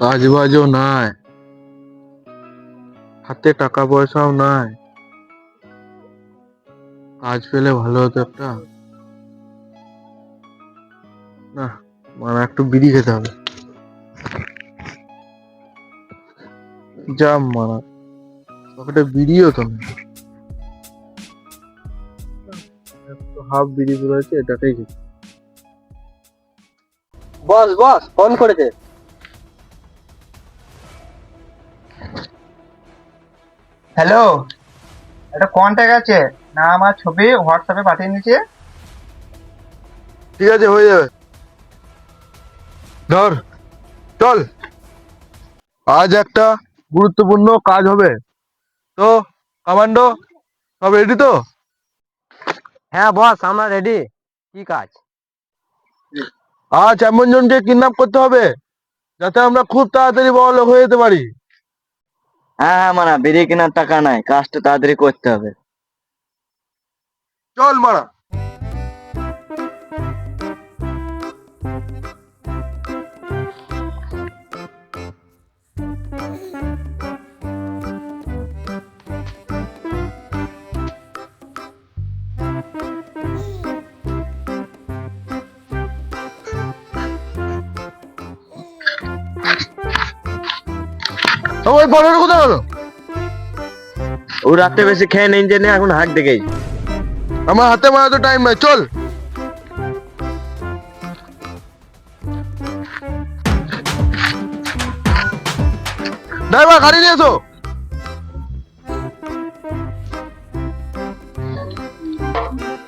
কাজ বাজও নাই, হাতে টাকা পয়সাও নাই। কাজ পেলে ভালো হতো একটা। না, মানে একটু বিড়ি খেতে হবে। যা মারা, পকেটে বিড়িও তো না, একটু হাফ বিড়ি পড়েছে, এটাকেই খেতে। বস বস ফোন করেছে। হ্যালো, একটা কন্ট্যাক্ট আছে, না আমার ছবি হোয়াটসঅ্যাপে পাঠিয়ে নিয়েছে। ঠিক আছে, হয়ে যাবে। ধর, চল, আজ একটা গুরুত্বপূর্ণ কাজ হবে। তো কমান্ডো, সব রেডি তো? হ্যাঁ বস, আমরা রেডি। কি কাজ? আজ এমন জনকে কিডন্যাপ করতে হবে যাতে আমরা খুব তাড়াতাড়ি বড়লোক হয়ে যেতে পারি। হ্যাঁ হ্যাঁ, মানে বেরিয়ে কেনার টাকা নাই, কাজটা তাড়াতাড়ি করতে হবে। চল মারা। ওই বড়টা কোথায় হলো? ও রাতে বেশি খেয়ে নেই জেনে এখন হাট দেখেই। আমার হাতে মারা তো টাইম নাই, চল। ড্রাইভার, গাড়ি নিয়ে এসো।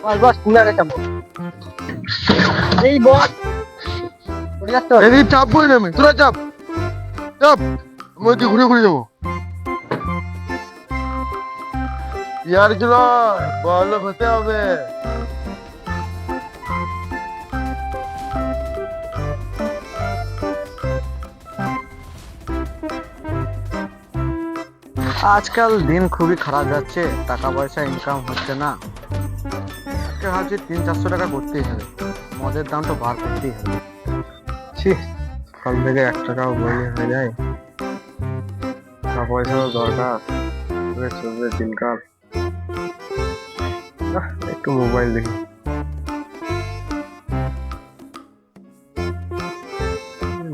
বস বস তুমি আগে চাপো। এই বস পড়ে যাচ্ছ। এদিকে চাপ বই না, আমি তোরা চাপ চাপ, আমি ওইদিকে ঘুরে ঘুরে যাবো। ইয়ার কি নয়, বড়লোক হতে হবে। আজকাল দিন খুবই খারাপ যাচ্ছে, টাকা পয়সা ইনকাম হচ্ছে না। আজকে ভাবছি 300-400 টাকা করতেই হবে, মদের দাম তো বার করতেই হবে। ছি, সকাল থেকে 1 টাকাও বইনি হয়ে যায়। টাকা পয়সাও দরকার, করে চলবে দিনকাল। একটু মোবাইল দেখি।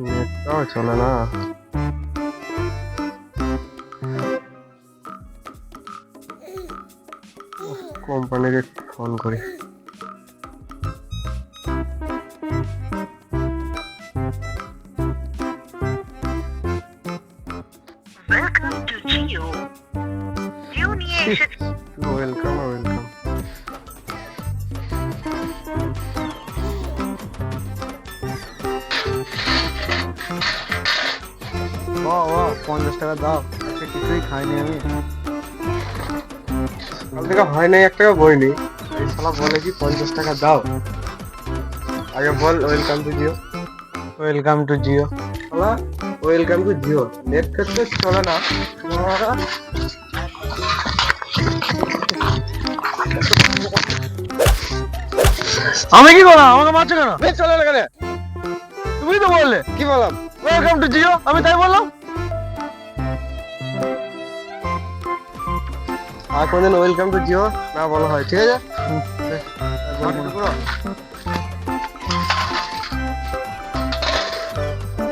নেটটাও চলে না। কোম্পানিকে ফোন করি। Welcome to Geo. Geo নিয়ে এসেছি। Welcome welcome. ও ও 50 টাকা দাও, আজকে কিছুই খাইনি আমি। সকাল থেকে হয় নাই, 1 টাকা বইনি। এই শালা বলে কি 50 টাকা দাও। আগে বল welcome to Jio. Welcome to Jio. শালা ওয়েলকাম টু জিও, নেট ক্ষেত্রে চলে না। আমি কি করলাম? আমাকে মারছো কেন? নেট চলে না কেন? তুমি তো বললে। কি বললাম? ওয়েলকাম টু জিও, আমি তাই বললাম। আর কোনদিন ওয়েলকাম টু জিও না বলা হয়, ঠিক আছে? বলবো না।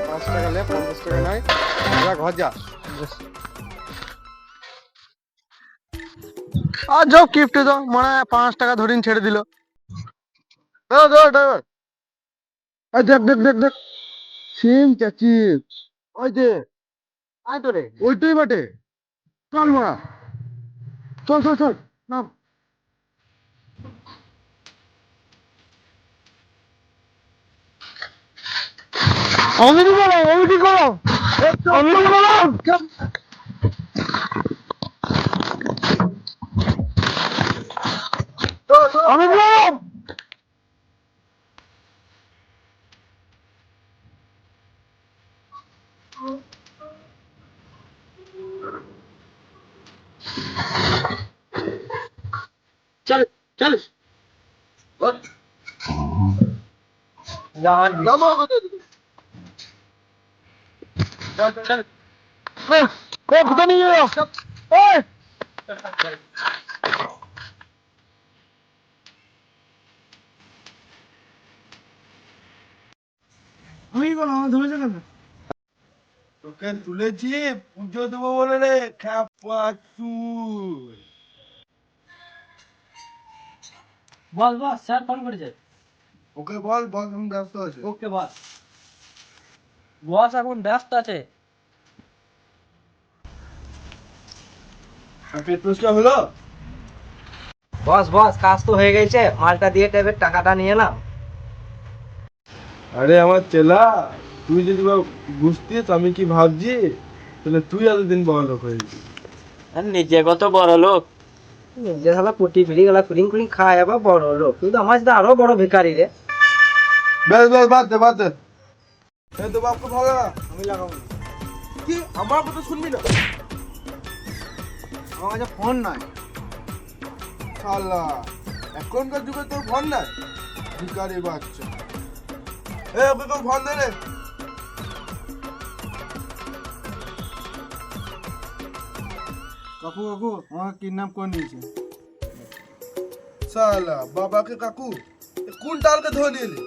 5 টাকা নে, 50 টাকা নাই, যা ঘর যা। আর যাও গিফট দাও, মানে 5 টাকা ধরিন ছেড়ে দিল। ড্রাইভার, এই দেখ দেখ দেখ দেখ, সিম চাচি, ওই যে আয় তো রে। ওইটাই বটে। চল মারা, চল চল চল, নাম। আমি কি করলাম? আমি কি করলাম? আমি কি করলাম? আমি কি করলাম? চল চল। নামো। কোথায় নিয়ে যাও? এই! তোকে তুলেছি পুজো দেবো বলে রে খাপাচু। বল বস স্যার ফোন করেছে। ওকে বল বল আমি ব্যস্ত আছে। ওকে বস। বস এখন ব্যস্ত আছে। পেট পরিষ্কার হলো? বস বস কাজ তো হয়ে গেছে, মালটা দিয়ে টেবিল টাকাটা নিয়ে নাও। আরে আমার চেলা, তুই যদি বুঝতিস আমি কি ভাবছি, তাহলে তুই এতদিন বড় লোক হয়েছিস। নিজে কত বড় লোক, নিজে শালা পুটি ফিরি গেলা কুড়িং কুড়িং খায় আবার বড় লোক, কিন্তু আমার সাথে আরো বড় ভিখারি রে। বেশ বেশ বাদ দে বাদ দে। এই তো বাপকে ভালো না, আমি লাগাবো না। কি আমার কথা শুনবি না? আমার কাছে ফোন নাই। শালা এখনকার যুগে তোর ফোন নাই? ভিখারি বাচ্চা। এ ওকে কেউ ফোন দে রে। কাকু কাকু আমাকে কিডন্যাপ করে নিয়েছে। শালা বাবাকে কাকু, এ কোন টালকে ধরে নিয়ে এলি?